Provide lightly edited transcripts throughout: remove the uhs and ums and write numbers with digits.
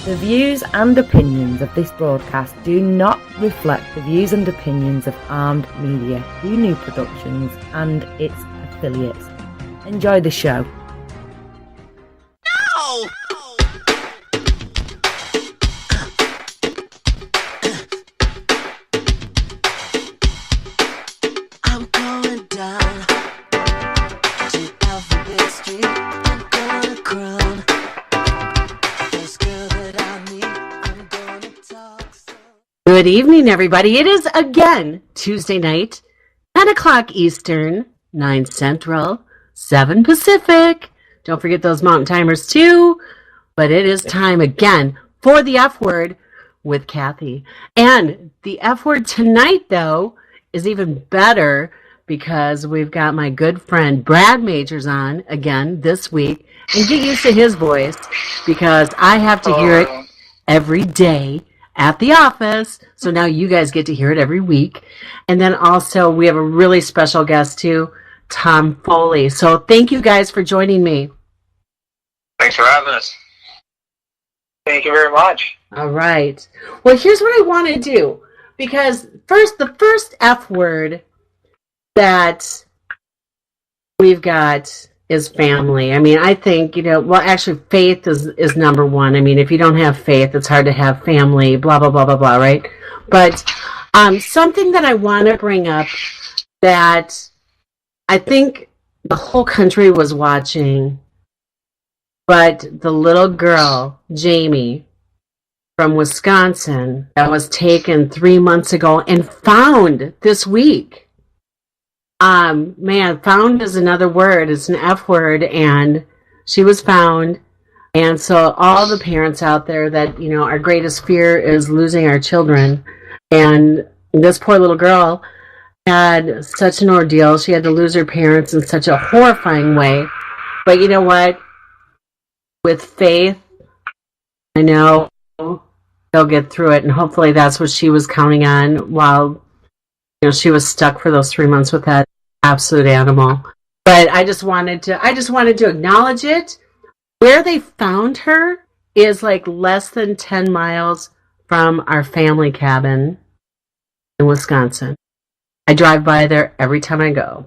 The views and opinions of this broadcast do not reflect the views and opinions of Armed Media, New Productions, and its affiliates. Enjoy the show. No! I'm going down to Alphabet Street. I'm gonna crown this girl that I meet. I'm gonna talk so. Good evening, everybody. It is again Tuesday night, 10 o'clock Eastern, 9 Central, 7 Pacific. Don't forget those mountain timers too. But it is time again for the F word with Kathy. And the F word tonight, though, is even better because we've got my good friend Brad Majors on again this week. And get used to his voice because I have to hear it every day at the office. So now you guys get to hear it every week. And then also we have a really special guest too, Tom Foley. So thank you guys for joining me. Thanks for having us. Thank you very much. All right. Well, here's what I want to do. Because the first F word that we've got is family. I mean, I think, actually faith is number one. I mean, if you don't have faith, it's hard to have family, blah, blah, blah, blah, blah, right? But something that I want to bring up that I think the whole country was watching, but the little girl, Jamie, from Wisconsin, that was taken 3 months ago and found this week. Found is another word. It's an F word, and she was found. And so all the parents out there that, our greatest fear is losing our children. And this poor little girl had such an ordeal. She had to lose her parents in such a horrifying way. But you know what? With faith, I know they'll get through it. And hopefully that's what she was counting on while, she was stuck for those 3 months with that absolute animal. But I just wanted to acknowledge it. Where they found her is like less than 10 miles from our family cabin in Wisconsin. I drive by there every time I go.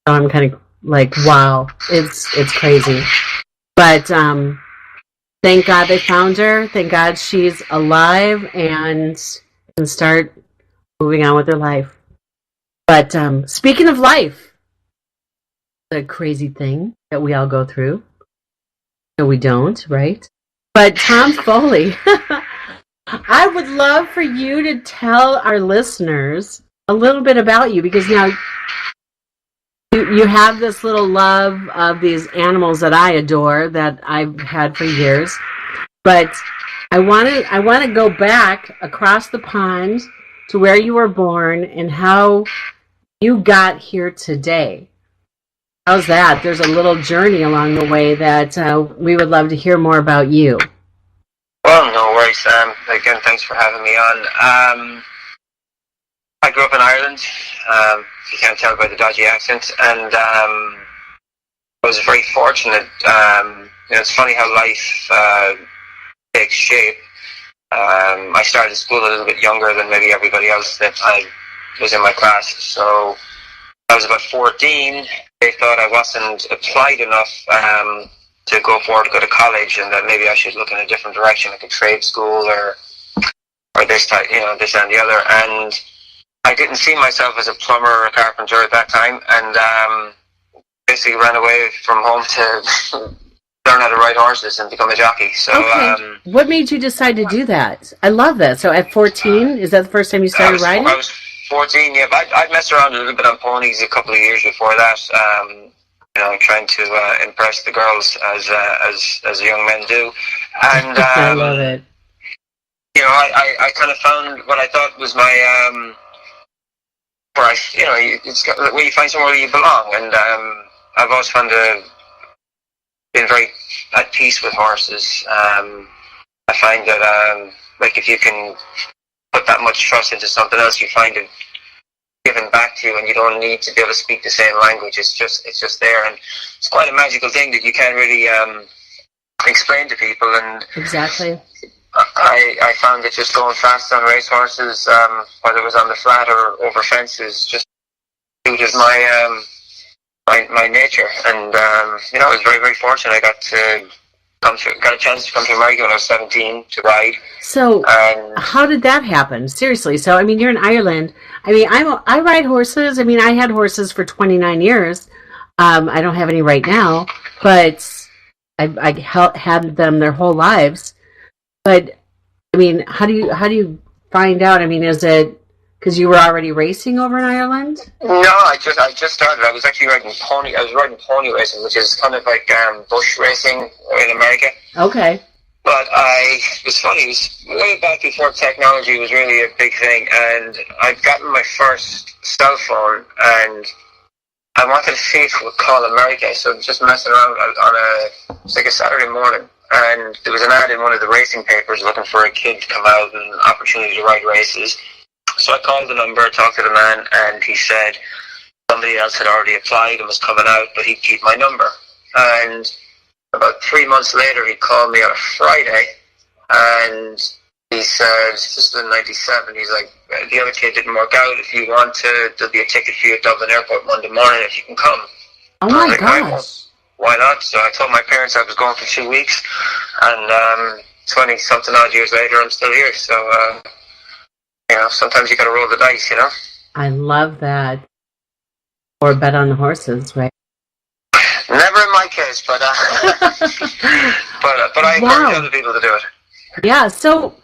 So I'm kind of like, wow, it's crazy. But thank God they found her. Thank God she's alive and can start moving on with her life. But speaking of life, the crazy thing that we all go through. No, we don't, right? But Tom Foley, I would love for you to tell our listeners a little bit about you, because now you have this little love of these animals that I adore, that I've had for years. But I want to go back across the pond to where you were born and how you got here today. How's that? There's a little journey along the way that we would love to hear more about you. Well, no worries, Sam. Again, thanks for having me on. I grew up in Ireland, if you can't tell by the dodgy accent, and I was very fortunate. It's funny how life takes shape. I started school a little bit younger than maybe everybody else that I was in my class, so I was about 14. They thought I wasn't applied enough to go forward to go to college, and that maybe I should look in a different direction, like a trade school or this type, this and the other. And I didn't see myself as a plumber or a carpenter at that time, and basically ran away from home to learn how to ride horses and become a jockey. So, okay. What made you decide to do that? I love that. So at 14, is that the first time you started riding? I was 14, yeah, but I'd messed around a little bit on ponies a couple of years before that, trying to impress the girls as young men do. And I love it. I kind of found what I thought was my where where you find somewhere where you belong, and I've always found been very at peace with horses. I find that if you can put that much trust into something else, you find it given back to you, and you don't need to be able to speak the same language. It's just there, and it's quite a magical thing that you can't really explain to people. And exactly, I found that just going fast on racehorses, whether it was on the flat or over fences, just suited my nature. And I was very, very fortunate. I got a chance to come to America when I was 17 to ride. So, how did that happen? Seriously. So, I mean, you're in Ireland. I mean, I ride horses. I mean, I had horses for 29 years. I don't have any right now, but I had them their whole lives. But I mean, how do you find out? I mean, is it because you were already racing over in Ireland? No, I just started. I was actually riding pony. I was riding pony racing, which is kind of like bush racing in America. Okay. But it was funny. It was way back before technology was really a big thing, and I'd gotten my first cell phone, and I wanted to see if it would call America. So I was just messing around it was like a Saturday morning, and there was an ad in one of the racing papers looking for a kid to come out and an opportunity to ride races. So I called the number, talked to the man, and he said somebody else had already applied and was coming out, but he'd keep my number. And about 3 months later, he called me on a Friday, and he said, this is in 97, he's like, the other kid didn't work out. If you want to, there'll be a ticket for you at Dublin Airport Monday morning if you can come. Oh my gosh. Why not? So I told my parents I was going for 2 weeks, and 20-something odd years later, I'm still here. So, sometimes you got to roll the dice, I love that. Or bet on the horses, right? Never in my case, but but I encourage other people to do it. Yeah. So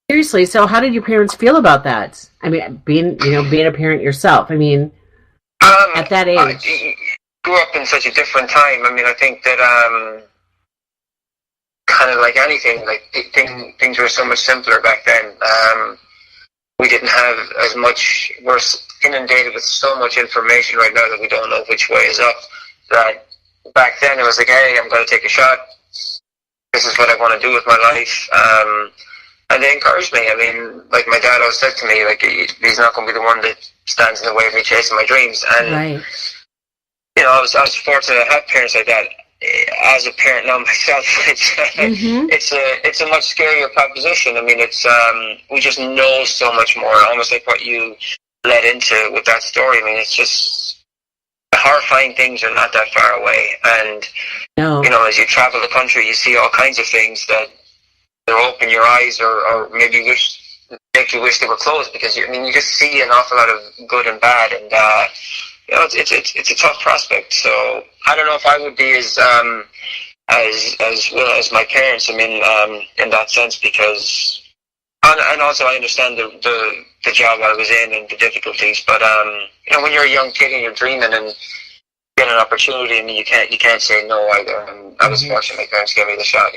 seriously, so how did your parents feel about that? I mean, being a parent yourself. I mean, at that age, I grew up in such a different time. I mean, I think that kind of like anything, like things were so much simpler back then. We didn't have as much. We're inundated with so much information right now that we don't know which way is up. That back then it was like, hey, I'm going to take a shot. This is what I want to do with my life. And they encouraged me. I mean, like my dad always said to me, like, he's not going to be the one that stands in the way of me chasing my dreams. And right. I was fortunate to have parents like that. As a parent now myself, it's a much scarier proposition. I mean, it's we just know so much more. Almost like what you led into with that story. I mean, it's just horrifying things are not that far away. And as you travel the country, you see all kinds of things that open your eyes, or maybe make you wish they were closed, because you just see an awful lot of good and bad, and it's a tough prospect. So I don't know if I would be as well as my parents. I mean, in that sense, because and also I understand the job I was in and the difficulties. But when you're a young kid and you're dreaming and get an opportunity, I mean, you can't say no either. And I was fortunate my parents gave me the shot.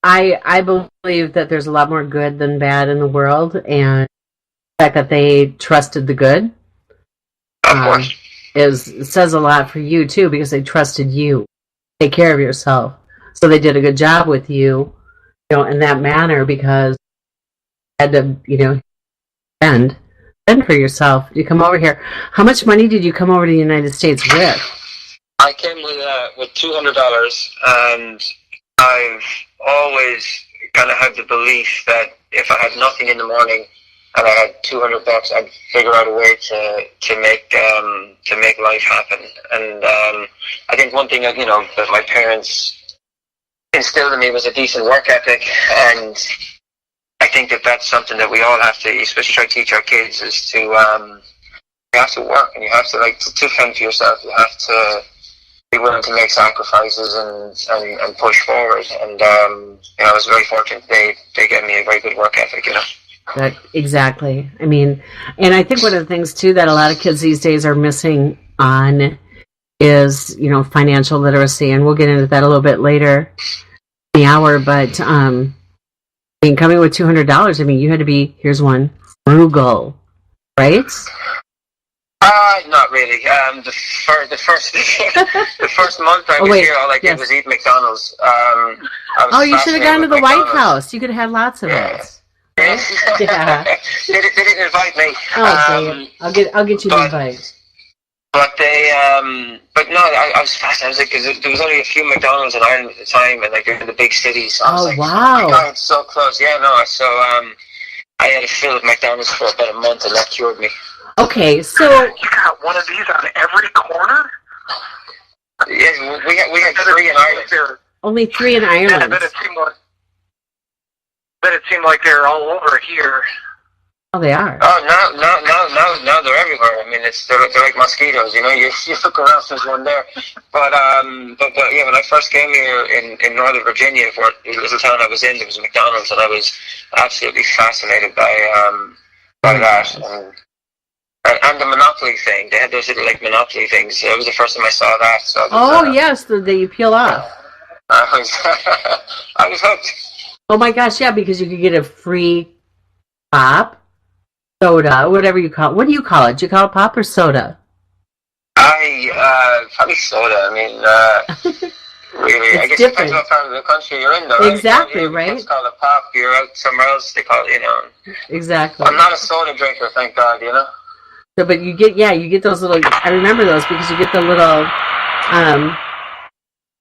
I believe that there's a lot more good than bad in the world, and the fact that they trusted the good. Of course. Says a lot for you too, because they trusted you. Take care of yourself. So they did a good job with you, in that manner, because you had to, spend for yourself. You come over here. How much money did you come over to the United States with? I came with $200, and I've always kind of had the belief that if I had nothing in the morning and I had $200, I'd figure out a way to make life happen. And I think one thing that my parents instilled in me was a decent work ethic, and I think that that's something that we all have to, especially try to teach our kids, is to you have to work, and you have to to fend for yourself. You have to be willing to make sacrifices and push forward. And I was very fortunate. They gave me a very good work ethic. Exactly. I mean, and I think one of the things too that a lot of kids these days are missing on is financial literacy, and we'll get into that a little bit later in the hour. But coming with $200, I mean, you had to be, here's one, frugal, right? Not really. The first month I was here, all I did was eat McDonald's. You should have gone to the White House. You could have had lots of it. Yeah. They didn't invite me. I'll get you an invite. But but no, I was fascinated. I was like, because there was only a few McDonald's in Ireland at the time, and like they're in the big cities. So I was like, wow. oh my God, it's so close. Yeah, no. So I had a fill of McDonald's for about a month, and that cured me. Okay, so You got one of these on every corner? Yeah, we had 3 in Ireland. only 3 in Yeah, Ireland. but it seemed like they're all over here. Oh, they are. Oh, now they're everywhere. I mean, they're like mosquitoes. You know, you look around, there's one there. But yeah, when I first came here in Northern Virginia, for the little town I was in, there was a McDonald's, and I was absolutely fascinated by that. And the Monopoly thing. They had those little like Monopoly things. It was the first time I saw that. So Yes, that you peel off. I was hooked. Oh my gosh, yeah, because you could get a free pop, soda, whatever you call it. What do you call it? Do you call it pop or soda? Probably soda. I mean, really, I guess it depends what part of the country you're in, though. Right? Exactly, right? It's called a pop. You're out somewhere else, they call it, you know. Exactly. I'm not a soda drinker, thank God, you know. So, but you get those little. I remember those because you get the little.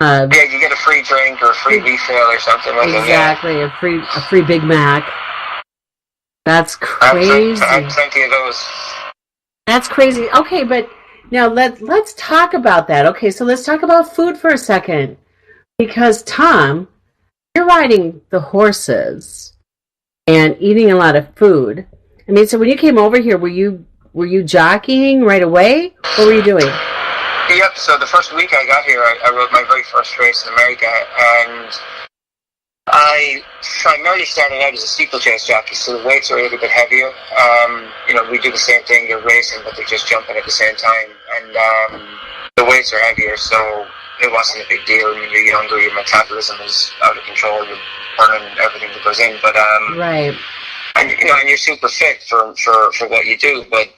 Yeah, you get a free drink or a free refill or something like that. Exactly, a free Big Mac. That's crazy. I have plenty of those. That's crazy. Okay, but now let's talk about that. Okay, so let's talk about food for a second, because Tom, you're riding the horses and eating a lot of food. I mean, so when you came over here, were you jockeying right away? What were you doing? Yep, so the first week I got here, I rode my very first race in America, and I primarily started out as a steeplechase jockey, so the weights are a little bit heavier. You know, we do the same thing, you're racing, but they're just jumping at the same time, and the weights are heavier, so it wasn't a big deal. When you're younger, your metabolism is out of control, you're burning everything that goes in, but right. And you know, and you're super fit for what you do, but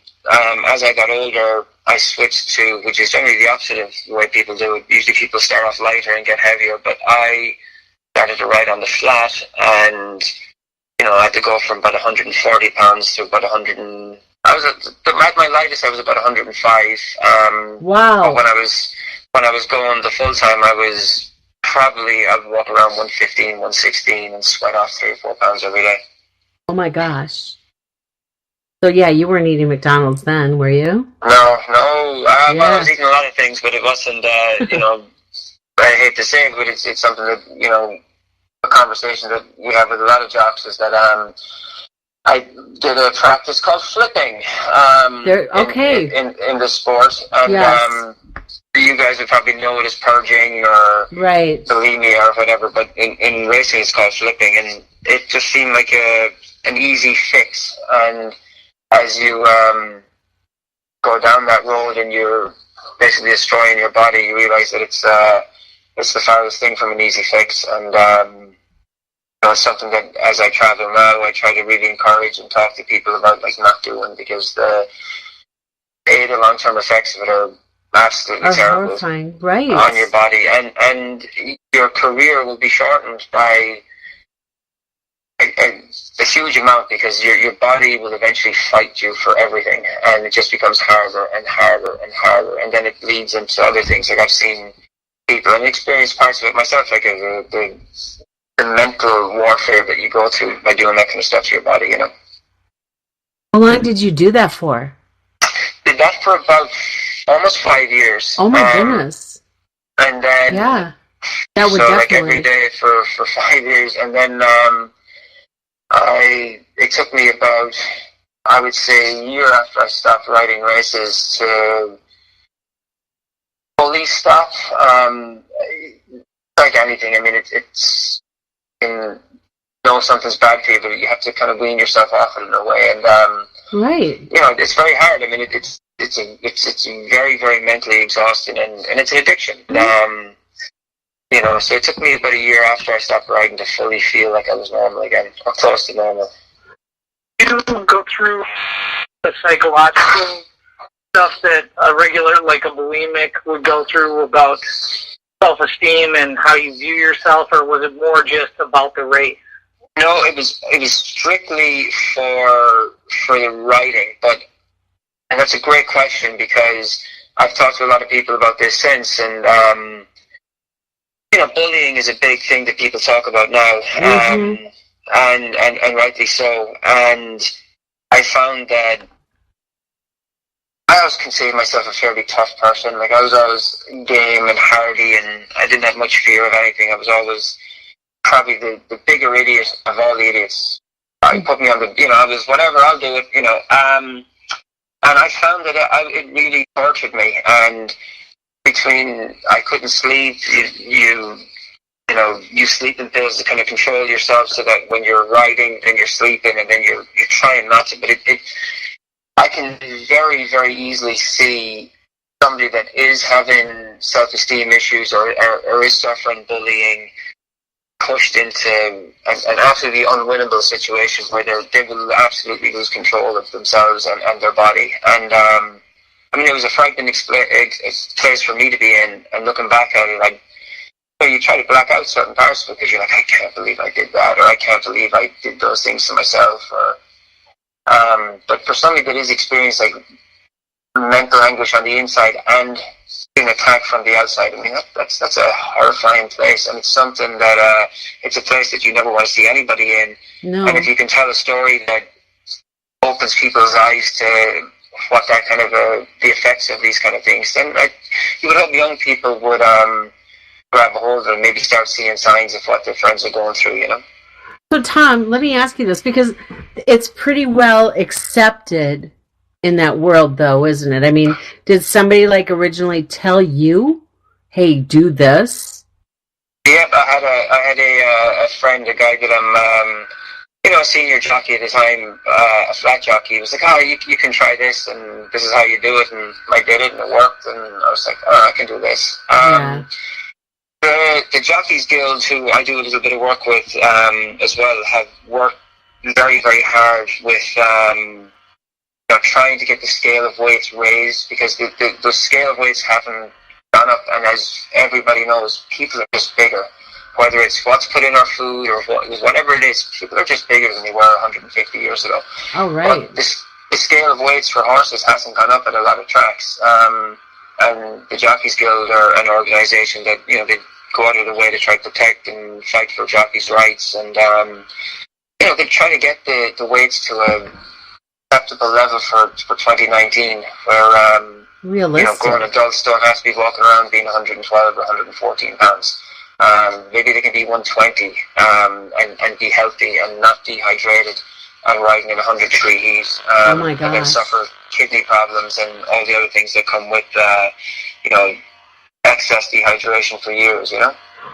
as I got older, I switched to, which is generally the opposite of the way people do it. Usually people start off lighter and get heavier, but I started to ride on the flat, and you know, I had to go from about 140 pounds to about 100. At my lightest, I was about 105. Wow. But when I was going the full time, I would walk around 115, 116, and sweat off 3 or 4 pounds every day. Oh my gosh. So yeah, you weren't eating McDonald's then, were you? No. Well, I was eating a lot of things, but it wasn't. You know, I hate to say it, but it's something that, you know, a conversation that we have with a lot of jocks is that I did a practice called flipping. Okay. In the sport, and yes. You guys would probably know it as purging or right. bulimia or whatever, but in racing it's called flipping, and it just seemed like an easy fix. And as you go down that road and you're basically destroying your body, you realize that it's the farthest thing from an easy fix. And you know, it's something that as I travel now, I try to really encourage and talk to people about, like, not doing, because the long-term effects of it are absolutely terrible, horrifying, right, on your body, and your career will be shortened by a huge amount, because your body will eventually fight you for everything, and it just becomes harder and harder and harder, and then it leads into other things. Like, I've seen people and experienced parts of it myself, like the mental warfare that you go through by doing that kind of stuff to your body, you know. How long did you do that for? Did that for about almost 5 years. Oh my goodness. And then yeah, that would so definitely, like every day for 5 years, and then it took me about, I would say, a year after I stopped riding races to fully stop. Like anything, I mean, it's you know something's bad for you, but you have to kind of wean yourself off it in a way, and right. you know, it's very hard. I mean, it's very, very mentally exhausting, and it's an addiction. You know, so it took me about a year after I stopped riding to fully feel like I was normal again, or close to normal. You go through the psychological stuff that a regular, like a bulimic, would go through about self-esteem and how you view yourself, or was it more just about the race? No, it was strictly for the riding, and that's a great question, because I've talked to a lot of people about this since, and bullying is a big thing that people talk about now, and rightly so. And I found that I always considered myself a fairly tough person. Like, I was always game and hardy, and I didn't have much fear of anything. I was always probably the bigger idiot of all the idiots. I put me on the, I was whatever, I'll do it, And I found that it really tortured me. And between I couldn't sleep, you sleep in pills to kind of control yourself, so that when you're riding, then you're sleeping, and then you're trying not to. But I can very, very easily see somebody that is having self-esteem issues or is suffering bullying pushed into an absolutely unwinnable situation where they will absolutely lose control of themselves and their body. And it was a frightening place for me to be in. And looking back at it, you try to black out certain parts of it because you're like, I can't believe I did that, or I can't believe I did those things to myself. But for somebody that is experiencing mental anguish on the inside and being attacked from the outside, that's a horrifying place, and it's something that it's a place that you never want to see anybody in. No. And if you can tell a story that opens people's eyes to what that kind of the effects of these kind of things, then you would hope young people would grab a hold of it and maybe start seeing signs of what their friends are going through. So, Tom, let me ask you this, because it's pretty well accepted in that world, though, isn't it? I mean, did somebody originally tell you, "Hey, do this"? Yep, I had a friend, a guy that I'm, a senior jockey at the time, a flat jockey. He was like, "Oh, you can try this, and this is how you do it." And I did it, and it worked. And I was like, "Oh, I can do this." Yeah. The Jockeys Guild, who I do a little bit of work with as well, have worked very, very hard with trying to get the scale of weights raised, because the scale of weights haven't gone up, and as everybody knows, people are just bigger. Whether it's what's put in our food or whatever it is, people are just bigger than they were 150 years ago. Oh, right. But the scale of weights for horses hasn't gone up at a lot of tracks. And the Jockeys Guild are an organisation that, they go out of their way to try to protect and fight for jockeys' rights. And, they're trying to get the weights to a acceptable level for 2019, where, realistic. Grown adults don't have to be walking around being 112 or 114 pounds. Maybe they can be 120 and be healthy and not dehydrated and riding in 100-degree heat. Oh my gosh. And then suffer kidney problems and all the other things that come with, excess dehydration for years,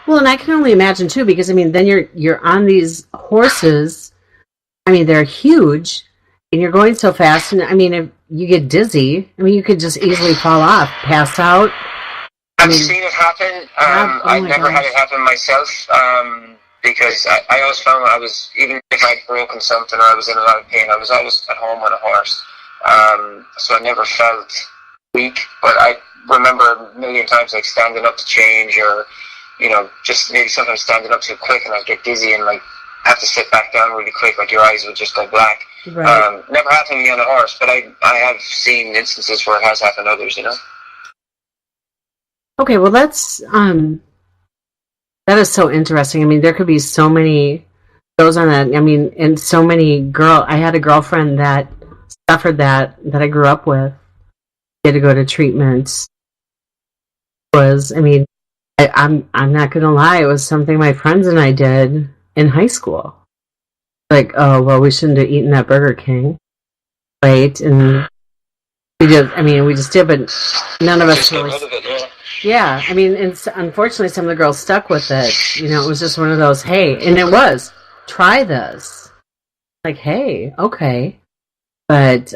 Well, and I can only imagine too, because then you're on these horses. They're huge, and you're going so fast. And if you get dizzy, you could just easily fall off, pass out. I've seen it happen. I've never had it happen myself, because I always found even if I'd broken something or I was in a lot of pain, I was always at home on a horse. So I never felt weak, but I remember a million times standing up to change, or just maybe sometimes standing up too quick, and I'd get dizzy and have to sit back down really quick, your eyes would just go black. Right. Never happened to me on a horse, but I have seen instances where it has happened to others. Okay, well that is so interesting. There could be so many goes on that. And so many I had a girlfriend that suffered that I grew up with. She had to go to treatments. I'm not gonna lie, it was something my friends and I did in high school. Oh well, we shouldn't have eaten that Burger King, right? And we just did, but none of us really. Yeah, and unfortunately, some of the girls stuck with it. It was just one of those, hey, and it was, try this. Hey, okay. But,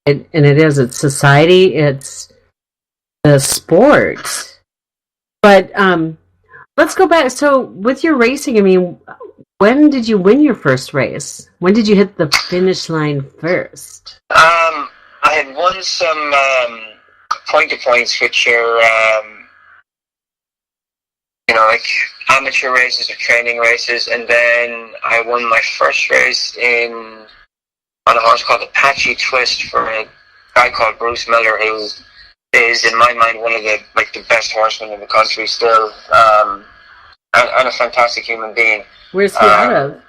it's society, it's the sport. But, let's go back. So, with your racing, when did you win your first race? When did you hit the finish line first? I had won some point-to-points, which are, amateur races or training races, and then I won my first race on a horse called Apache Twist for a guy called Bruce Miller, who is, in my mind, one of the best horsemen in the country still, and a fantastic human being. Where's he out of?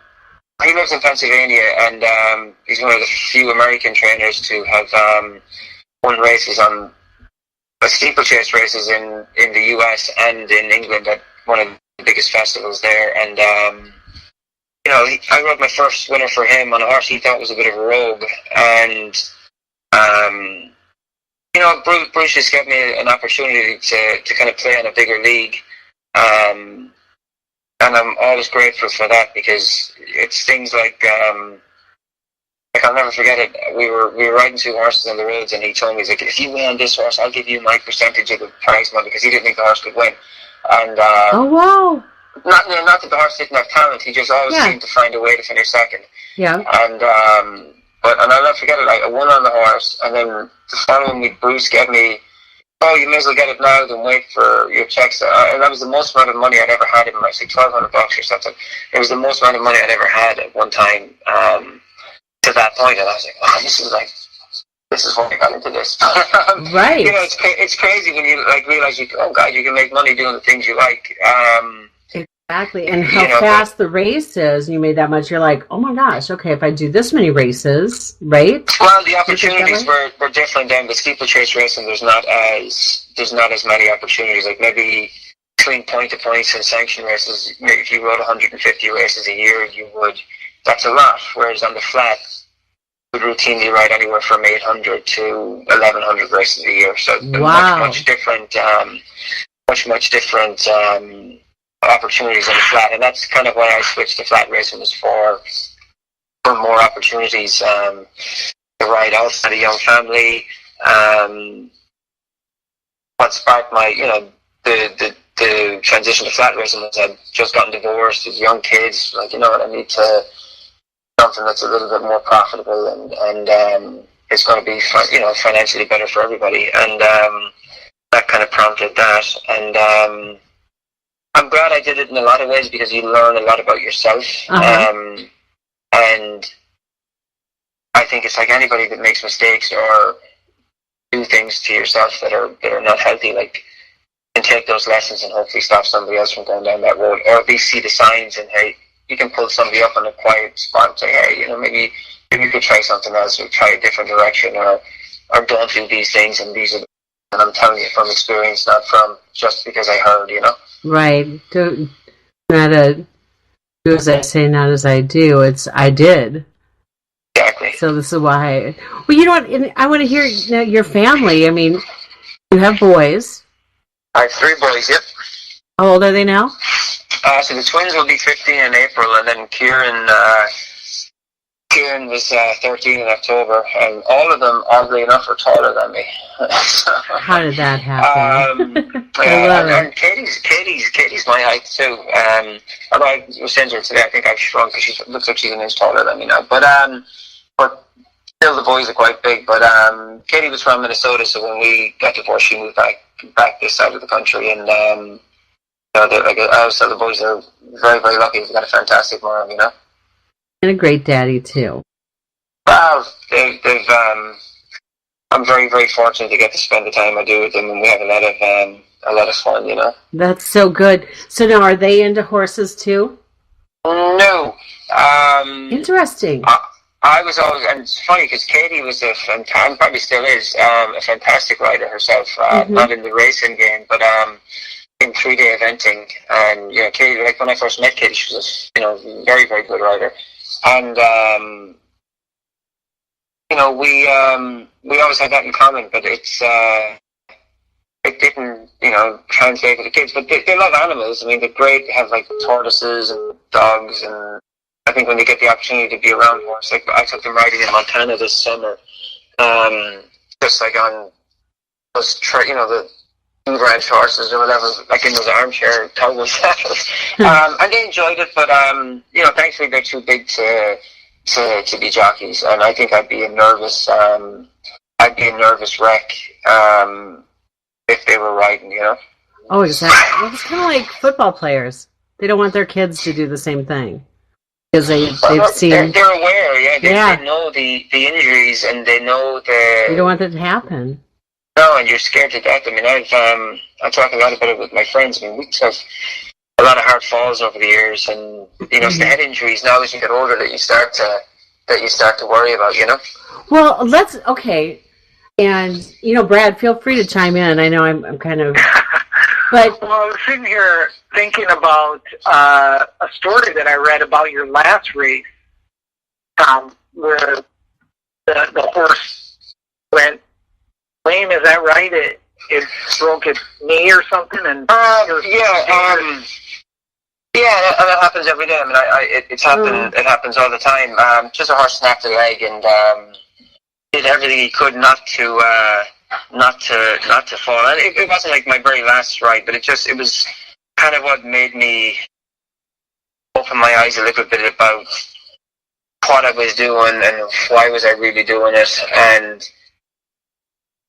He lives in Pennsylvania, and he's one of the few American trainers to have won races on steeplechase races in the US and in England at one of the biggest festivals there. And I rode my first winner for him on a horse he thought was a bit of a rogue, and Bruce just gave me an opportunity to kind of play on a bigger league, and I'm always grateful for that, because it's things like I'll never forget it. We were riding 2 horses on the roads, and he told me, he's like, if you win on this horse, I'll give you my percentage of the prize money, because he didn't think the horse could win. And oh wow! Not that the horse didn't have talent, he just always seemed to find a way to finish second. Yeah. And I'll never forget it. I won on the horse, and then the following week, Bruce gave me, "Oh, you may as well get it now than wait for your checks." And that was the most amount of money I'd ever had in my life, like $1,200 or something. It was the most amount of money I'd ever had at one time to that point, and I was like, "Oh, this is why I got into this." Right. It's crazy when you realize you can make money doing the things you like. Exactly, and how fast the race is. You made that much. You're like, oh my gosh, okay, if I do this many races, right? Well, the opportunities were different then. With steeplechase racing, there's not as many opportunities. Like maybe between point to points and sanction races, maybe if you rode 150 races a year, that's a lot. Whereas on the flat, you would routinely ride anywhere from 800 to 1,100 races a year. So much different opportunities on the flat, and that's kind of why I switched to flat racing, was for more opportunities to ride outside a young family. What sparked my the transition to flat racing was I'd just gotten divorced with young kids. I need to something that's a little bit more profitable and it's going to be financially better for everybody, and that kind of prompted that. And I'm glad I did it in a lot of ways, because you learn a lot about yourself. And I think it's like anybody that makes mistakes or do things to yourself that are not healthy, like, can take those lessons and hopefully stop somebody else from going down that road, or at least see the signs, and hey, you can pull somebody up on a quiet spot and say, hey, maybe you could try something else, or try a different direction, or don't do these things, and these are. And I'm telling you from experience, not from just because I heard, Right. Not do as I say, not as I do. It's I did. Exactly. So this is why. Well, you know what? I want to hear your family. I mean, you have boys. I have 3 boys. Yep. How old are they now? So the twins will be 15 in April, and then Kieran was 13 in October, and all of them, oddly enough, are taller than me. How did that happen? And Katie's my height too. Although I was saying to her today, I think I've shrunk, because she looks like she's an inch taller than me now. But still, the boys are quite big. But Katie was from Minnesota, so when we got divorced, she moved back this side of the country, and I always tell the boys they're very, very lucky. They've got a fantastic mom, And a great daddy too. Well, I'm very, very fortunate to get to spend the time I do with them, and we have a lot of fun, That's so good. So now, are they into horses too? No. Interesting. I was always, and it's funny because Katie was and probably still is, a fantastic rider herself. Not in the racing game, but in 3-day eventing. And Katie, like when I first met Katie, she was a very, very good rider. And we always had that in common, but it didn't translate to the kids. But they love animals. I mean, they're great. They have like tortoises and dogs, and I think when they get the opportunity to be around horses, like I took them riding in Montana this summer, just like on those the ranch horses or whatever, like in those armchair cowboy saddles. And they enjoyed it, but thankfully they're too big to be jockeys, and I think I'd be a nervous wreck if they were riding, Oh, exactly. Well, it's kind of like football players. They don't want their kids to do the same thing because they've seen. They're aware, They know the injuries, and they know the. You don't want that to happen. No, and you're scared to death. I mean, I talk a lot about it with my friends. I mean, we took a lot of hard falls over the years, and it's the head injuries now as you get older that you start to worry about. Well, okay. And Brad, feel free to chime in. I know I'm kind of, but Well, I was sitting here thinking about a story that I read about your last race, where the horse went lame. Is that right? It broke its knee or something, and yeah, that happens every day. I mean, it's happened. It happens all the time. Just a horse snapped a leg and did everything he could not to fall. And it wasn't like my very last ride, but it was kind of what made me open my eyes a little bit about what I was doing and why was I really doing it. And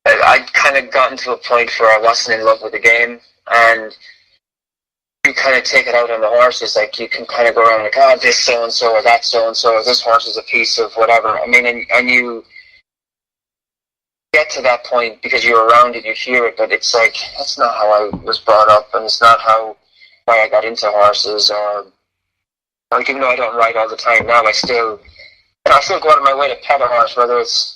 I'd kind of gotten to a point where I wasn't in love with the game, and you kind of take it out on the horses. Like, you can kind of go around like, oh, this so-and-so or that so-and-so, or this horse is a piece of whatever. I mean, and you get to that point because you're around it, you hear it, but it's like, that's not how I was brought up, and it's not why I got into horses. Or, like, even though I don't ride all the time now, I still go out of my way to pet a horse, whether it's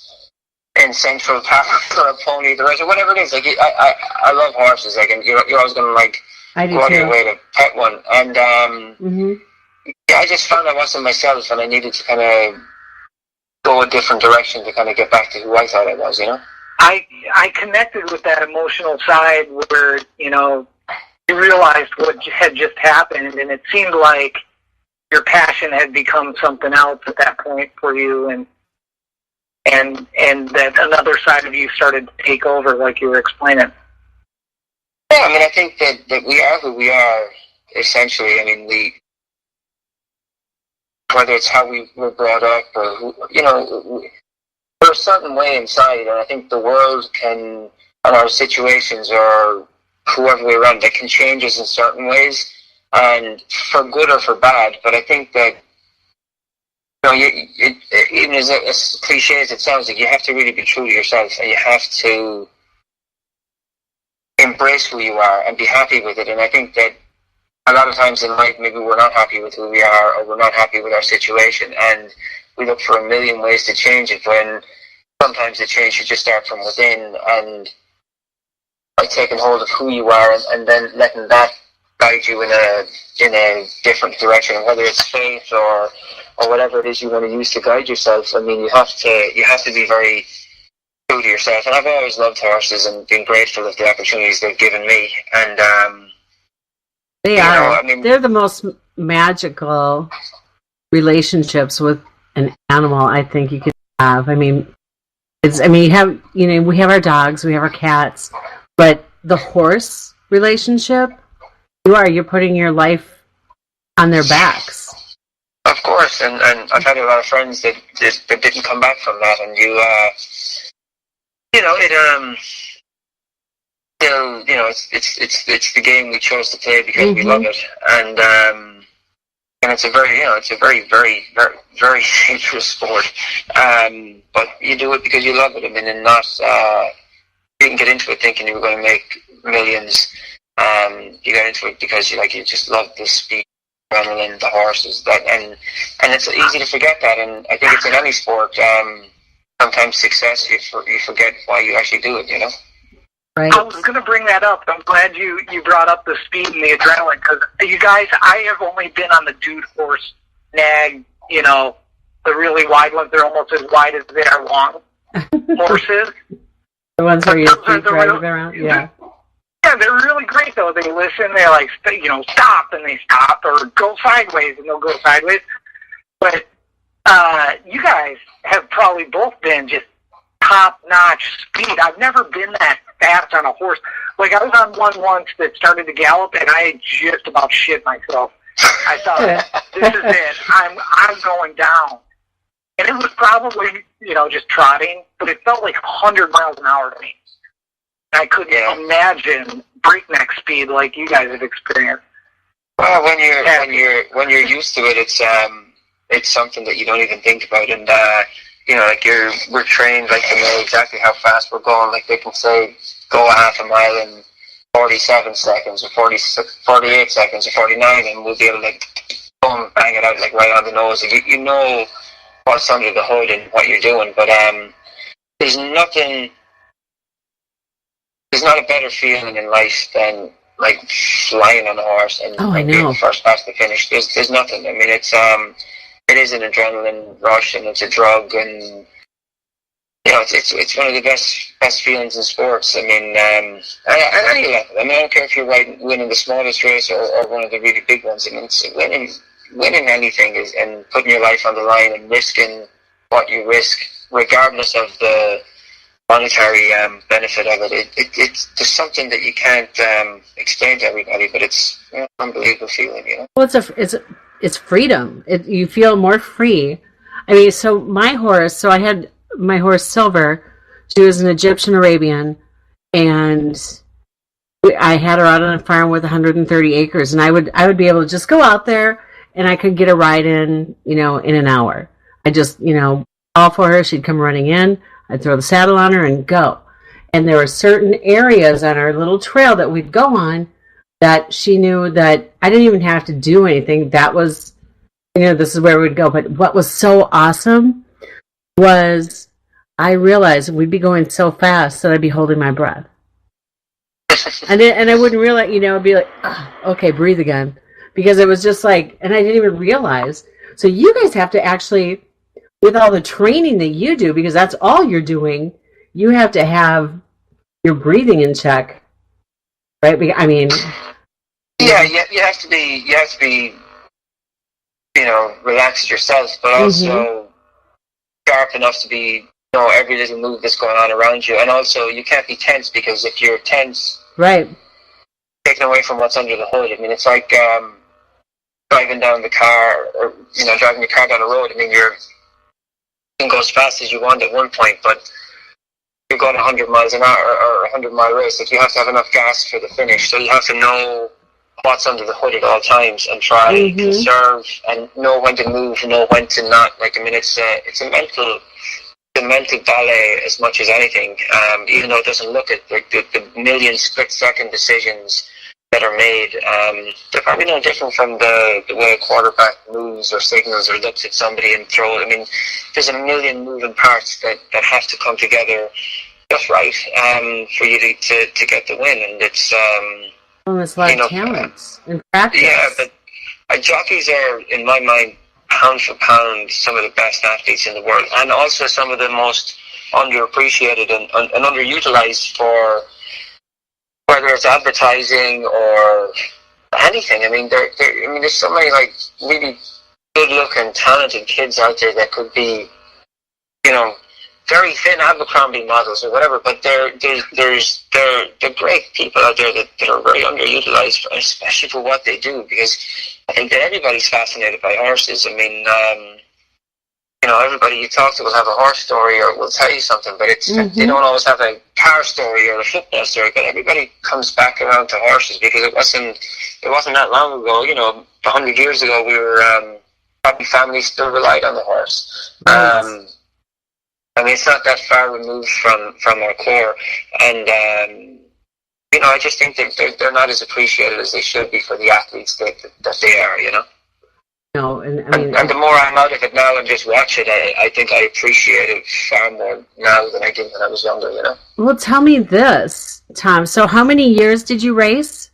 in Central Park or a pony, the race, or whatever it is. Like, I love horses. Like, and you're always going to like go out of your way to pet one. And yeah, I just found I wasn't myself, and I needed to kind of go a different direction to kind of get back to who I thought I was. I connected with that emotional side where you realized what had just happened, and it seemed like your passion had become something else at that point for you, and that another side of you started to take over, like you were explaining. Yeah, I mean, I think that we are who we are, essentially. I mean, whether it's how we were brought up or, we're a certain way inside, and I think the world and our situations or whoever we're around, that can change us in certain ways, and for good or for bad. But I think that, even as cliche as it sounds, like, you have to really be true to yourself, and you have to embrace who you are and be happy with it. And I think that a lot of times in life, maybe we're not happy with who we are, or we're not happy with our situation, and we look for a million ways to change it, when sometimes the change should just start from within, and by taking hold of who you are and then letting that guide you in a different direction, whether it's faith or whatever it is you want to use to guide yourself. I mean, you have to be very true to yourself. And I've always loved horses and been grateful of the opportunities they've given me. And they are. They're the most magical relationships with an animal I think you could have. I mean, we have our dogs, we have our cats, but the horse relationship, you're putting your life on their backs. Of course, and I've had a lot of friends that didn't come back from that, and it's the game we chose to play because we love it, and it's a very, very, very, very dangerous sport, but you do it because you love it. I mean, and not you didn't get into it thinking you were going to make millions. You got into it because you just love the speed, adrenaline, the horses, and it's easy to forget that. And I think it's in any sport. Sometimes success, you forget why you actually do it. Right. I was going to bring that up. I'm glad you brought up the speed and the adrenaline, because you guys, I have only been on the dude horse nag, the really wide ones. They're almost as wide as they are long horses. The ones where your feet driving around? Yeah. Yeah, they're really great, though. They listen. They're like, stop, and they stop, or go sideways, and they'll go sideways. But you guys have probably both been just top-notch speed. I've never been that fast on a horse. Like, I was on one once that started to gallop, and I just about shit myself. I thought, this is it. I'm going down. And it was probably, just trotting, but it felt like 100 miles an hour to me. I couldn't imagine breakneck speed like you guys have experienced. Well, when you're used to it, it's something that you don't even think about. And like we're trained like to know exactly how fast we're going. Like they can say go a half a mile in 47 seconds or 48 seconds or 49, and we'll be able to like go and bang it out like right on the nose. You know what's under the hood and what you're doing, but there's nothing. There's not a better feeling in life than like flying on a horse and being the first past the finish. There's nothing. I mean, it is an adrenaline rush and it's a drug, and it's one of the best feelings in sports. I mean, at any level. I mean, I don't care if you're winning the smallest race or one of the really big ones. I mean, it's winning anything is and putting your life on the line and risking what you risk, regardless of the monetary benefit of it. It's just something that you can't explain to everybody, but it's an unbelievable feeling, Well, it's freedom. You feel more free. I mean, so I had my horse Silver. She was an Egyptian Arabian, and I had her out on a farm with 130 acres, and I would be able to just go out there and I could get a ride in an hour. I just, call for her. She'd come running in. I'd throw the saddle on her and go. And there were certain areas on our little trail that we'd go on that she knew that I didn't even have to do anything. That was, this is where we'd go. But what was so awesome was I realized we'd be going so fast that I'd be holding my breath. And I wouldn't realize, I'd be like, okay, breathe again. Because it was just like, and I didn't even realize. So you guys have to actually, with all the training that you do, because that's all you're doing, you have to have your breathing in check, right? I mean, yeah, you have to be, relaxed yourself, but also sharp enough to be, every little move that's going on around you, and also you can't be tense, because if you're tense, right, taken away from what's under the hood. I mean, it's like driving down the car, or driving your car down the road. I mean, you can go as fast as you want at one point, but you're going 100 miles an hour or a 100-mile race. Like, you have to have enough gas for the finish, so you have to know what's under the hood at all times and try and conserve and know when to move, know when to not. Like, I mean, it's a mental ballet as much as anything. Even though it doesn't look at like the million split-second decisions that are made, they're probably no different from the way a quarterback moves or signals or looks at somebody and throws. I mean, there's a million moving parts that have to come together just right for you to get the win, and it's a lot of talents and practice. Yeah, but jockeys are, in my mind, pound for pound, some of the best athletes in the world, and also some of the most underappreciated and underutilized for whether it's advertising or anything. I mean, there's so many like really good-looking, talented kids out there that could be, very thin Abercrombie models or whatever, but they're great people out there that are very underutilized, especially for what they do, because I think that everybody's fascinated by horses. I mean, everybody you talk to will have a horse story or will tell you something, but they don't always have a car story or a football story. But everybody comes back around to horses, because it wasn't that long ago. 100 years ago, we were probably families still relied on the horse. I mean, it's not that far removed from our core, and I just think that they're not as appreciated as they should be for the athletes that they are. And the more I'm out of it now and just watch it, I think I appreciate it far more now than I did when I was younger. Well, tell me this, Tom. So, how many years did you race?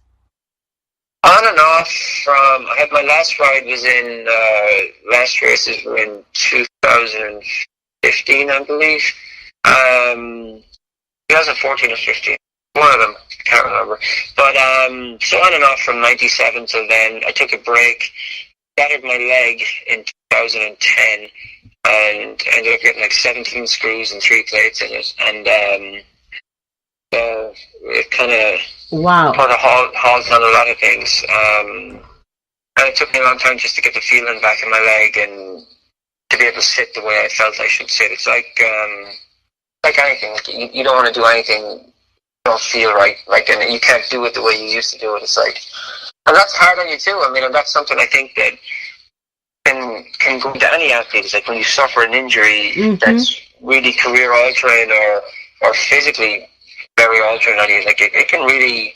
On and off. I had my last ride was in last races were in 2015, I believe. 2014 or 15. One of them, I can't remember. But so on and off from 97 till then. I took a break, battered my leg in 2010, and ended up getting like 17 screws and 3 plates in it. And so it kind of put a halt on a lot of things. And it took me a long time just to get the feeling back in my leg and to be able to sit the way I felt I should sit. It's like anything. Like you don't want to do anything you don't feel right. Like, and you can't do it the way you used to do it. It's like, and that's hard on you too. I mean, and that's something I think that can go to any athlete. It's like when you suffer an injury that's really career altering or physically very altering on you, like it can really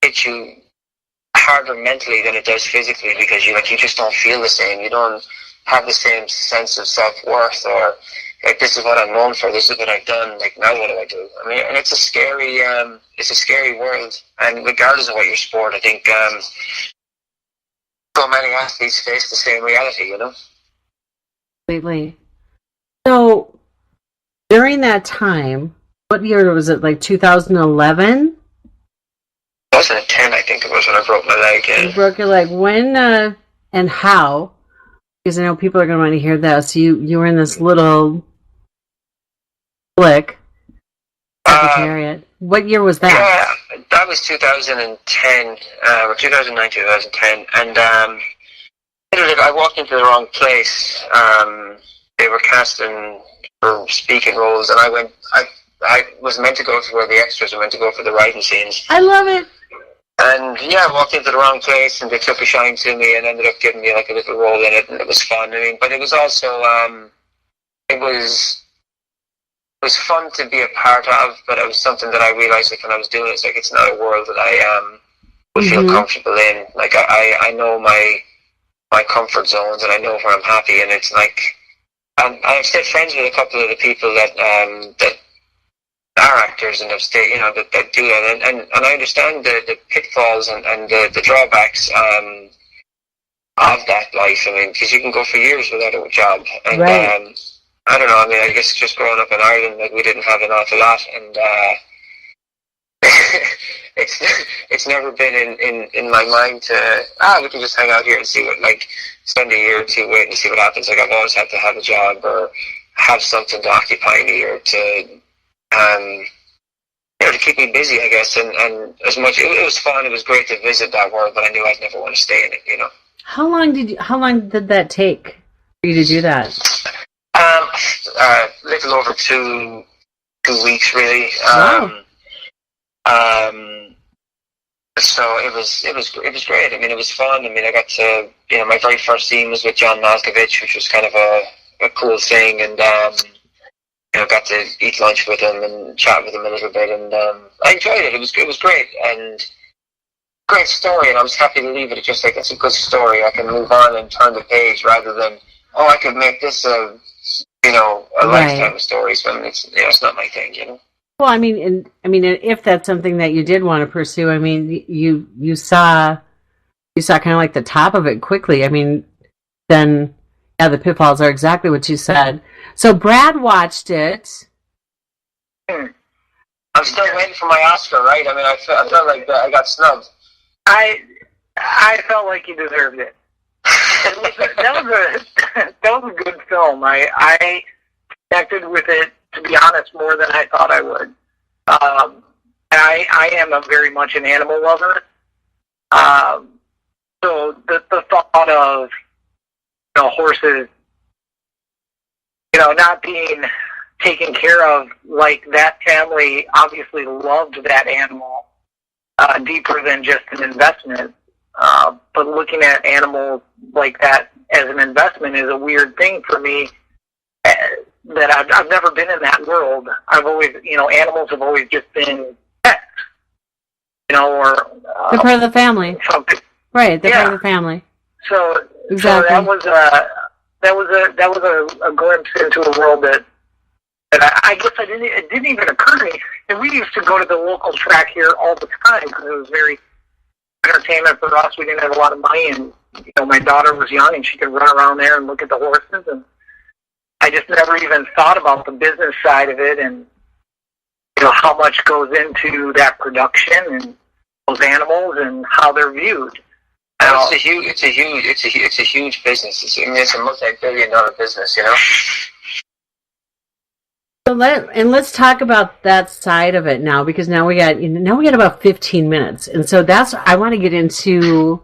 hit you harder mentally than it does physically, because you just don't feel the same. You don't have the same sense of self-worth, or like, this is what I'm known for, this is what I've done, like, now what do I do? I mean, and it's a scary world, and regardless of what your sport, I think so many athletes face the same reality, you know? Completely. So, during that time, what year was it, like 2011? 2010, I think it was, when I broke my leg. Yeah. You broke your leg. When and how? Because I know people are going to want to hear this. You were in this little blick secretariat. What year was that? Yeah, that was 2010, or 2009, 2010, and I walked into the wrong place. They were casting for speaking roles, and I was meant to go for where the extras were meant to go for the writing scenes. I love it. And yeah, I walked into the wrong place, and they took a shine to me, and ended up giving me like a little role in it, and it was fun. I mean, but it was also it was fun to be a part of, but it was something that I realized, like, when I was doing it, it's like, it's not a world that I would feel comfortable in. Like, I know my comfort zones, and I know where I'm happy, and it's like, I've stayed friends with a couple of the people that are actors and have stayed, that do that, and I understand the pitfalls and the drawbacks of that life. I mean, because you can go for years without a job, and Right. I don't know. I mean, I guess just growing up in Ireland, like, we didn't have an awful lot, and it's never been in my mind to we can just hang out here and see what, like, spend a year or two waiting to see what happens. Like, I've always had to have a job or have something to occupy me, or to to keep me busy, I guess. And as much, it was fun. It was great to visit that world, but I knew I'd never want to stay in it. How long did that take for you to do that? Little over 2 weeks, really. Wow. So it was great. I mean, it was fun. I mean, I got to, my very first scene was with John Malkovich, which was kind of a cool thing, and got to eat lunch with him and chat with him a little bit, and I enjoyed it. It was great, and great story, and I was happy to leave it at just like, it's a good story. I can move on and turn the page, rather than, I could make this a lifetime of stories, when it's not my thing, Well, I mean, if that's something that you did want to pursue, I mean, you saw kind of like the top of it quickly. I mean, then yeah, the pitfalls are exactly what you said. So Brad watched it. I'm still waiting for my Oscar, right? I mean, I felt like I got snubbed. I felt like you deserved it. That was a good film. I connected with it, to be honest, more than I thought I would. I am very much an animal lover. So the thought of horses, not being taken care of, like, that family obviously loved that animal deeper than just an investment. But looking at animals like that as an investment is a weird thing for me. That I've never been in that world. I've always, animals have always just been pets, or They're part of the family, something. right? They're part of the family. So, Exactly. So that was a glimpse into a world that I guess it didn't even occur to me. And we used to go to the local track here all the time, because it was very entertainment for us. We didn't have a lot of money, and my daughter was young, and she could run around there and look at the horses, and I just never even thought about the business side of it, and how much goes into that production and those animals and how they're viewed. It's a huge business. It's a multi-billion-dollar business, So let's talk about that side of it now, because now we got about 15 minutes, and so I want to get into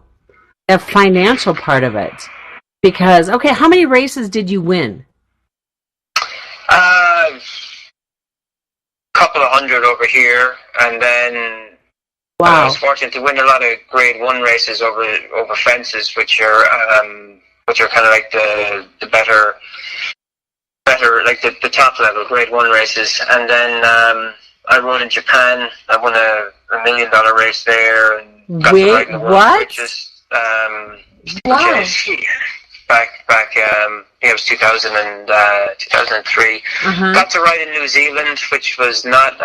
the financial part of it, because how many races did you win? Couple of hundred over here, and then I was fortunate to win a lot of Grade 1 races over fences, which are which are kind of like the better like the top level Grade 1 races. And then I rode in Japan. I won a $1 million race there, and got to ride in the World what? Bridges. Wow. Back it was 2000 and 2003. Got to ride in New Zealand, which was not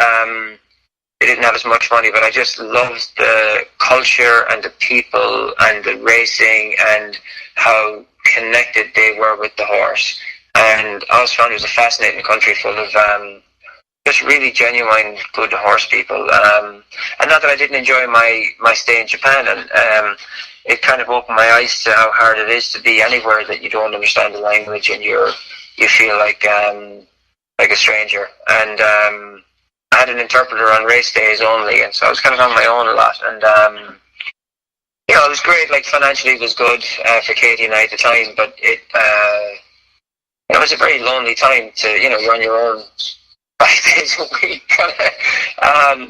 they didn't have as much money, but I just loved the culture and the people and the racing and how connected they were with the horse. And I always found it was a fascinating country full of just really genuine, good horse people. And not that I didn't enjoy my stay in Japan, and it kind of opened my eyes to how hard it is to be anywhere that you don't understand the language and you feel like a stranger. And I had an interpreter on race days only, and so I was kind of on my own a lot. And it was great. Like financially, it was good for Katie and I at the time, but it was a very lonely time to you're on your own 5 days a week.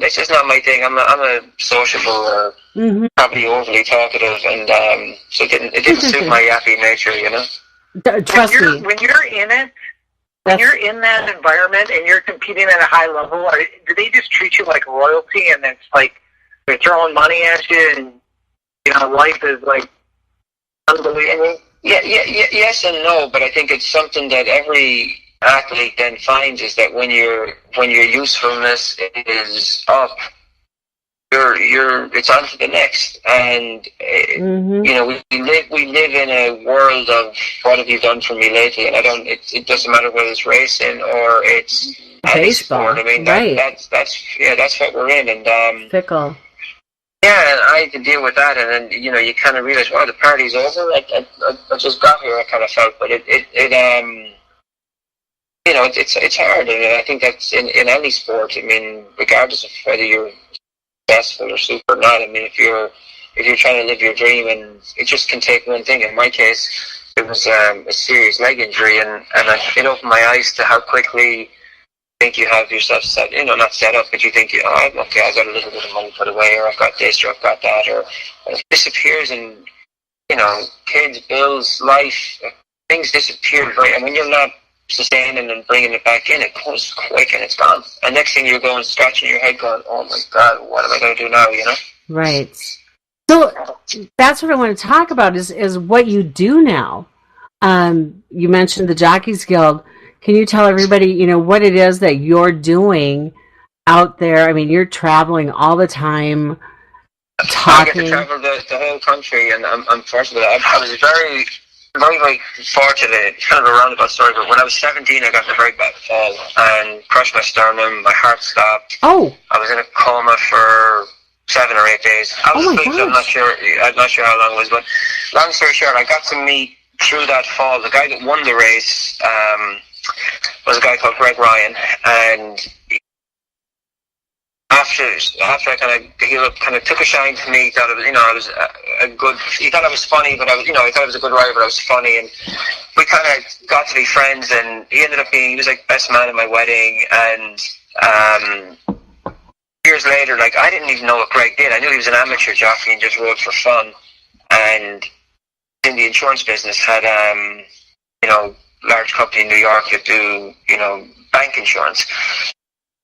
It's just not my thing. I'm a sociable or probably overly talkative, and so it didn't suit my yappy nature, Trust me. When you're in it, when you're in that environment and you're competing at a high level, do they just treat you like royalty, and it's like they're throwing money at you, and life is like unbelievable? Yes and no, but I think it's something that every athlete then finds is that when your usefulness is up, it's on to the next. And we live in a world of what have you done for me lately, and it doesn't matter whether it's racing or it's any sport. I mean, that's what we're in, and fickle. Yeah, and I had to deal with that, and then you kind of realize, the party's over. I just got here. I kind of felt, but it's hard, and I think that's in any sport. I mean, regardless of whether you're successful or super or not. I mean, if you're trying to live your dream, and it just can take one thing. In my case, it was a serious leg injury, and it opened my eyes to how quickly think you have yourself set, not set up, but you think, okay, I've got a little bit of money put away, or I've got this, or I've got that, or it disappears, and kids, bills, life, things disappear. And when you're not sustaining and bringing it back in, it goes quick and it's gone. And next thing you're going, scratching your head, going, oh my God, what am I going to do now? Right. So that's what I want to talk about is what you do now. You mentioned the Jockeys Guild. Can you tell everybody, what it is that you're doing out there? I mean, you're traveling all the time, talking. I get to travel the whole country, and I'm fortunate. I was very, very, very fortunate. It's kind of a roundabout story, but when I was 17, I got in a very bad fall and crushed my sternum. My heart stopped. Oh. I was in a coma for 7 or 8 days. I was asleep, so I'm not sure how long it was, but long story short, I got to meet through that fall the guy that won the race. Was a guy called Greg Ryan, and after I kind of took a shine to me. Thought it was, I was a good. He thought I was funny, but I thought I was a good rider, but I was funny, and we kind of got to be friends. And he was like best man at my wedding. And years later, like I didn't even know what Greg did. I knew he was an amateur jockey and just rode for fun, and in the insurance business had large company in New York that do, bank insurance.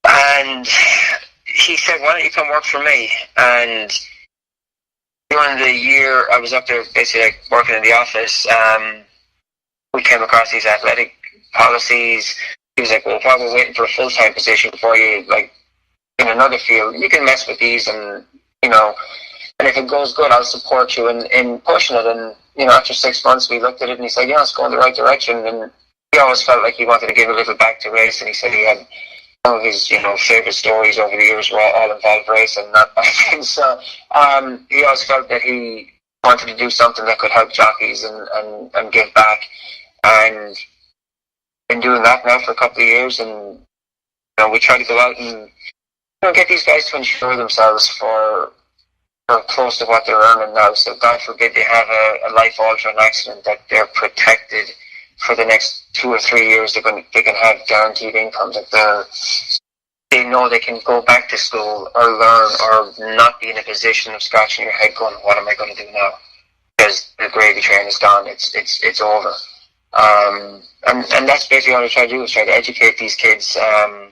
And he said, why don't you come work for me? And during the year I was up there basically like working in the office, we came across these athletic policies. He was like, well, while we're waiting for a full-time position for you, like in another field, you can mess with these, and and if it goes good, I'll support you in pushing it. And after 6 months, we looked at it and he said, yeah, it's going the right direction. And he always felt like he wanted to give a little back to race. And he said he had some of his, favorite stories over the years were all involved racing, not biking. So he always felt that he wanted to do something that could help jockeys and give back. And been doing that now for a couple of years. And we try to go out and get these guys to insure themselves for close to what they're earning now. So God forbid they have a life-altering accident, that they're protected for the next 2 or 3 years. They can have guaranteed income, that they know they can go back to school or learn, or not be in a position of scratching your head going, what am I going to do now? because the gravy train is gone. It's over. And that's basically what I try to do, is try to educate these kids to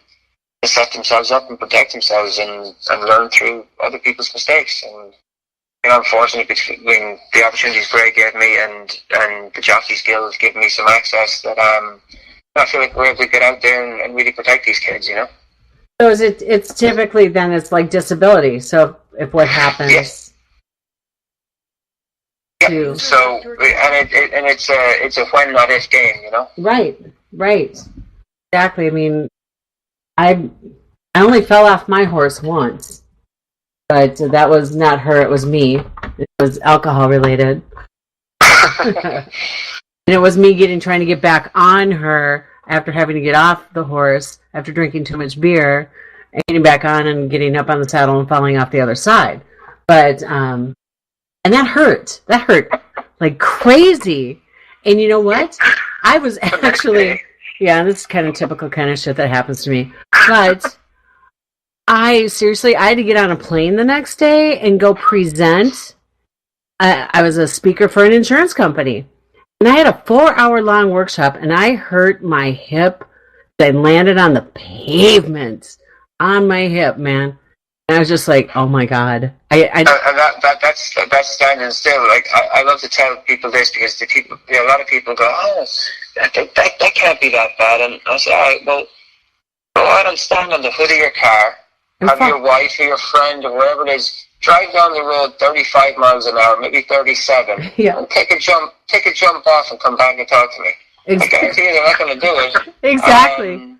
set themselves up and protect themselves and learn through other people's mistakes. And I'm fortunate between the opportunities Greg gave me and the Jockey's Guild give me some access that I feel like we're able to get out there and really protect these kids, So it's typically then it's like disability. So if what happens. Yes. Yeah. So and it's a when not if game, Right. Exactly. I mean, I only fell off my horse once, but that was not her. It was me. It was alcohol related, and it was me trying to get back on her after having to get off the horse after drinking too much beer, and getting back on and getting up on the saddle and falling off the other side. But and that hurt. That hurt like crazy. And you know what? I was actually. Yeah, this is kind of typical kind of shit that happens to me. But I had to get on a plane the next day and go present. I was a speaker for an insurance company. And I had a 4-hour-long workshop, and I hurt my hip. I landed on the pavement on my hip, man. And I was just like, oh my God. That's standing still. Like I love to tell people this because a lot of people go, oh, that can't be that bad. And I say, all right, well, go out and stand on the hood of your car, have your wife or your friend or wherever it is, drive down the road 35 miles an hour, maybe 37, and take a jump off and come back and talk to me. Exactly. I guarantee you they're not going to do it. Exactly.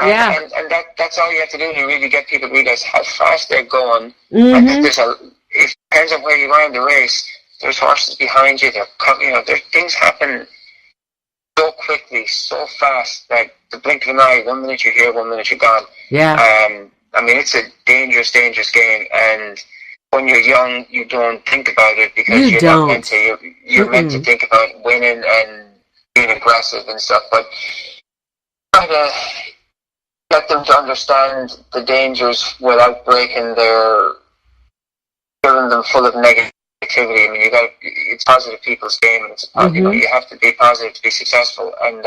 Yeah. And that's all you have to do to really get people to realize how fast they're going. Mm-hmm. And it depends on where you are in the race. There's horses behind you. There's things happen so quickly, so fast that the blink of an eye, 1 minute you're here, 1 minute you're gone. Yeah. I mean, it's a dangerous game. And when you're young, you don't think about it because you're not meant to. You're meant to think about winning and being aggressive and stuff. But try to get them to understand the dangers without filling them full of negativity. I mean, it's positive people's game, and it's you have to be positive to be successful. And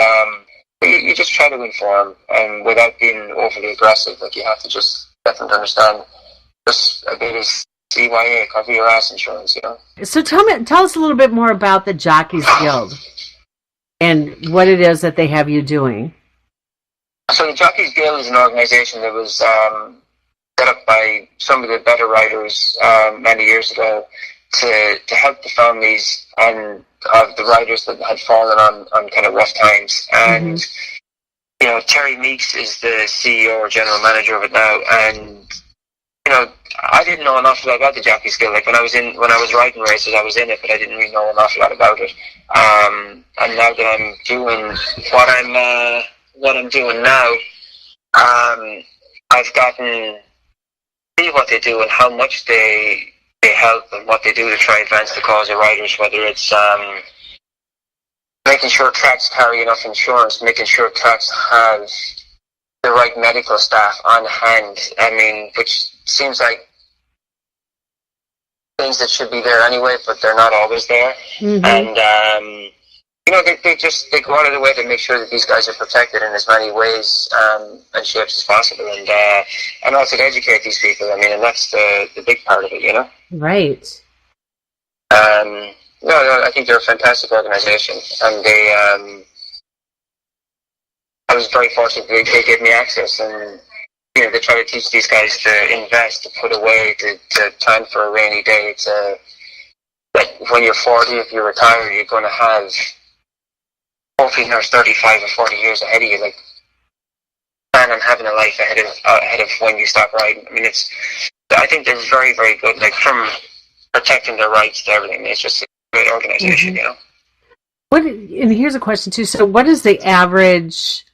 you just try to inform, and without being overly aggressive. Like you have to just get them to understand. Just a bit of CYA, cover your ass insurance, So tell us a little bit more about the Jockeys Guild and what it is that they have you doing. So the Jockeys Guild is an organization that was set up by some of the better riders many years ago to help the families and of the riders that had fallen on kind of rough times. And Terry Meeks is the CEO or general manager of it now, and I didn't know an awful lot about the Jockeys Guild. Like when I was riding races, I was in it, but I didn't really know an awful lot about it. And now that I'm doing what I'm doing now, I've gotten to see what they do and how much they help and what they do to try and advance the cause of riders, whether it's making sure tracks carry enough insurance, making sure tracks have the right medical staff on hand. I mean, which seems like things that should be there anyway, but they're not always there. Mm-hmm. And they go out of the way to make sure that these guys are protected in as many ways and shapes as possible, and also to educate these people. I mean, and that's the big part of it, Right. I think they're a fantastic organization, and I was very fortunate they gave me access, and they try to teach these guys to invest, to put away, to plan for a rainy day. Like when you're 40, if you retire, you're going to have hopefully there's 35 or 40 years ahead of you. Like plan on having a life ahead of when you stop riding. I mean, I think they're very, very good. Like from protecting their rights to everything. It's just a great organization, And here's a question too. So, what is the average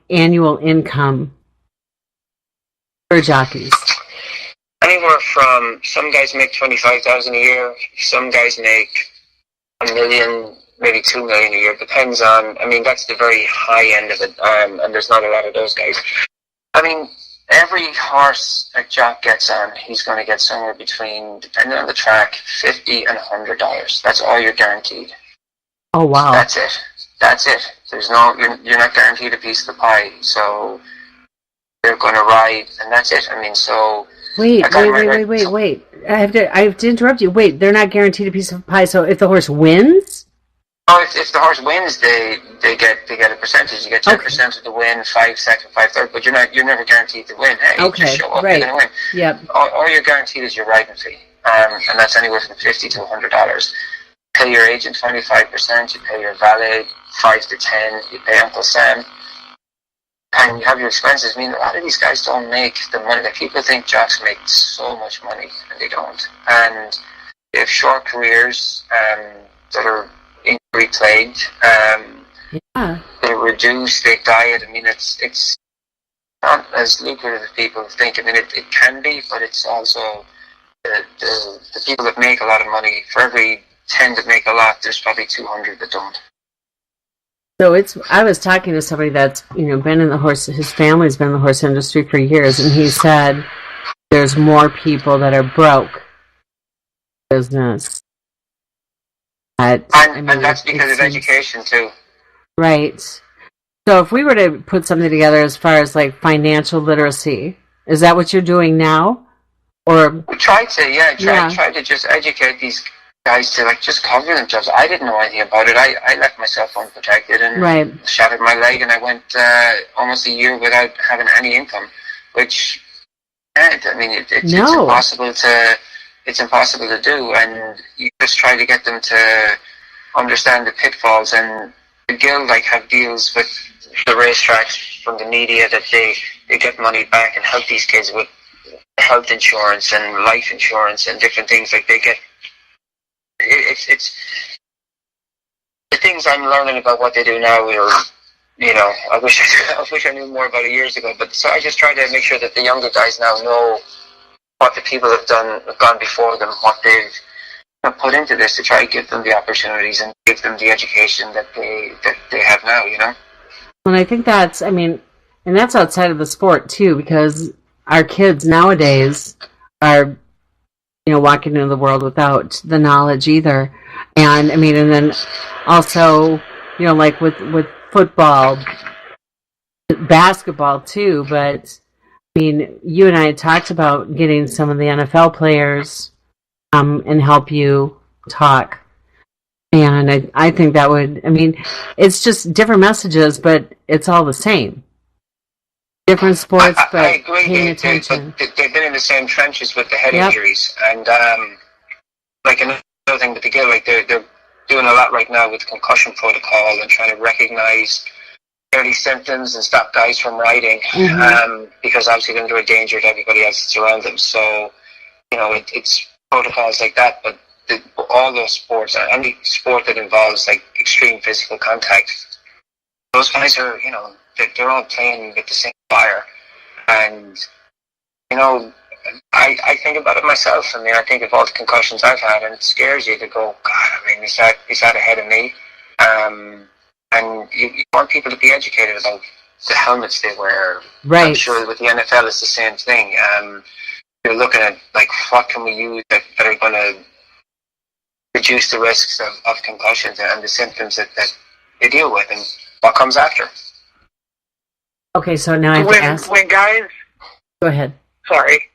annual income for jockeys? Anywhere from some guys make $25,000 a year, some guys make $1 million, maybe $2 million a year. Depends on. I mean, that's the very high end of it, and there's not a lot of those guys. I mean, every horse a jock gets on, he's going to get somewhere between, depending on the track, $50 and $100. That's all you're guaranteed. Oh, wow. That's it. That's it. There's no, you're not guaranteed a piece of the pie. So you're going to ride, and that's it. I mean, so. Wait. I have to interrupt you. Wait, they're not guaranteed a piece of pie. So if the horse wins? Oh, if the horse wins, they get a percentage. You get 10% of the win, 5 second, 5 third, but you're never guaranteed to win. Hey, you just show up, you're gonna win. Yep. All you're guaranteed is your riding fee, and that's anywhere from $50 to $100. Pay your agent 25%. You pay your valet 5 to 10. You pay Uncle Sam, and you have your expenses. I mean, a lot of these guys don't make the money that people think jocks make so much money, and they don't. And they have short careers that are injury plagued. They reduce their diet. I mean, it's not as lucrative as people think. I mean, it can be, but it's also the people that make a lot of money. For every 10 that make a lot, there's probably 200 that don't. So I was talking to somebody that's, been in the horse, his family's been in the horse industry for years, and he said there's more people that are broke business. And that's because of education too. Right. So if we were to put something together as far as like financial literacy, is that what you're doing now? Or we try to just educate these guys to just cover themselves. I didn't know anything about it. I left myself unprotected and shattered my leg, and I went almost a year without having any income, which it's impossible to. It's impossible to do, and you just try to get them to understand the pitfalls. And the guild have deals with the racetracks from the media that they get money back and help these kids with health insurance and life insurance and different things. They get it's the things I'm learning about what they do now. I wish I knew more about it years ago. But so I just try to make sure that the younger guys now know what the people have gone before them, what they've put into this to try to give them the opportunities and give them the education that they have now, And I think that's, and that's outside of the sport too, because our kids nowadays are, walking into the world without the knowledge either. And and then also, with football, basketball too, but you and I had talked about getting some of the NFL players and help you talk. And I think that would, it's just different messages, but it's all the same. Different sports, but I agree. paying attention. They've been in the same trenches with the head injuries. And another thing with the guild, they're doing a lot right now with concussion protocol and trying to recognize early symptoms and stop guys from riding, because obviously then they're a danger to everybody else that's around them. So, it's protocols like that, but all those sports, any sport that involves extreme physical contact, those guys are, they're all playing with the same fire. And, I think about it myself. I think of all the concussions I've had, and it scares you to go, God, he's had ahead of me. And you want people to be educated about the helmets they wear. Right. I'm sure with the NFL it's the same thing. You're looking at what can we use that are going to reduce the risks of concussions and the symptoms that they deal with, and what comes after. Okay, so now I have to ask. When guys, go ahead. Sorry.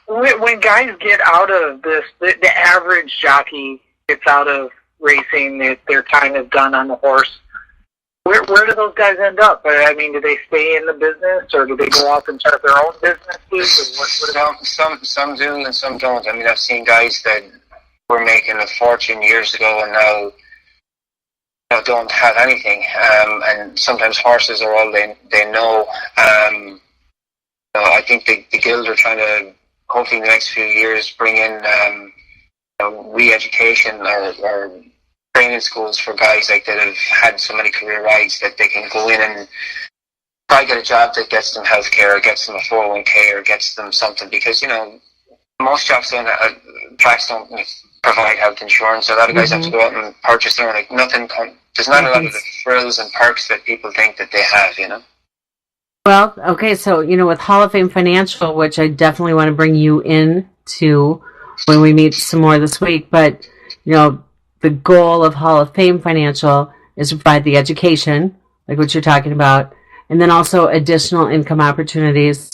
When guys get out of this, the average jockey gets out of racing. Their time is done on the horse. Where do those guys end up? Do they stay in the business, or do they go off and start their own businesses? Some do and some don't. I've seen guys that were making a fortune years ago and now don't have anything. And sometimes horses are all they know. I think the guild are trying to, hopefully in the next few years, bring in re-education or training schools for guys that have had so many career rides that they can go in and try to get a job that gets them healthcare, or gets them a 401k, or gets them something, because most jobs tracks don't provide health insurance. A lot of guys have to go out and purchase their own. There's not a lot of the frills and perks that people think that they have. Well, okay, so, with Hall of Fame Financial, which I definitely want to bring you in to when we meet some more this week, but, the goal of Hall of Fame Financial is to provide the education, like what you're talking about, and then also additional income opportunities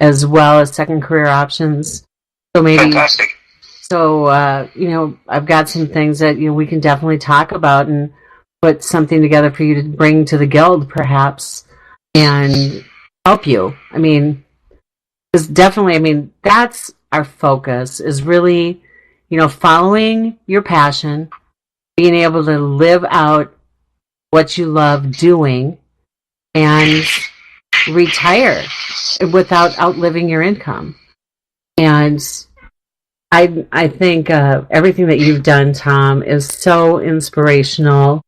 as well as second career options. So maybe, Fantastic. so, I've got some things that, we can definitely talk about and put something together for you to bring to the guild, perhaps, and help you. I mean, because definitely, that's our focus, is really, following your passion, being able to live out what you love doing, and retire without outliving your income. And I think everything that you've done, Tom, is so inspirational.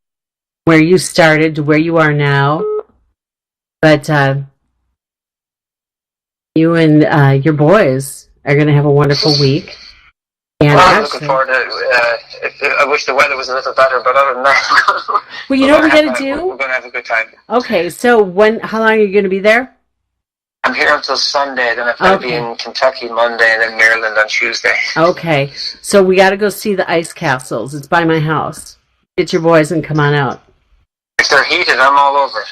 Where you started to where you are now, but you and your boys are going to have a wonderful week. And well, I'm looking forward to I wish the weather was a little better, but other than that, well, you know what we're going to do? We're going to have a good time. Okay, so how long are you going to be there? I'm here until Sunday, then I'll be in Kentucky Monday, and then Maryland on Tuesday. Okay, so we got to go see the ice castles. It's by my house. Get your boys and come on out. If they're heated, I'm all over.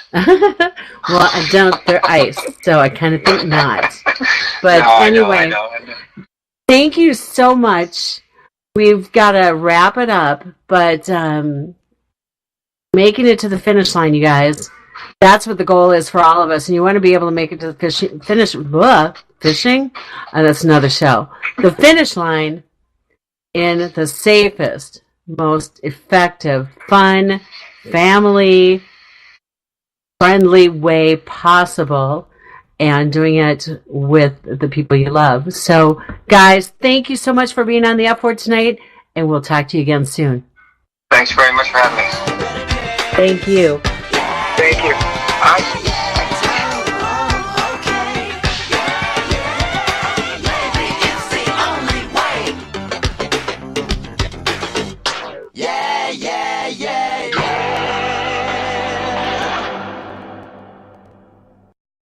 Well, I don't. They're ice, so I kind of think not. But no, anyway, I know. Thank you so much. We've got to wrap it up, but making it to the finish line, you guys, that's what the goal is for all of us. And you want to be able to make it to the fishing? That's another show. The finish line in the safest, most effective, fun, family friendly way possible, and doing it with the people you love. So, guys, thank you so much for being on the F Word tonight, and we'll talk to you again soon. Thanks very much for having me. Thank you. Thank you.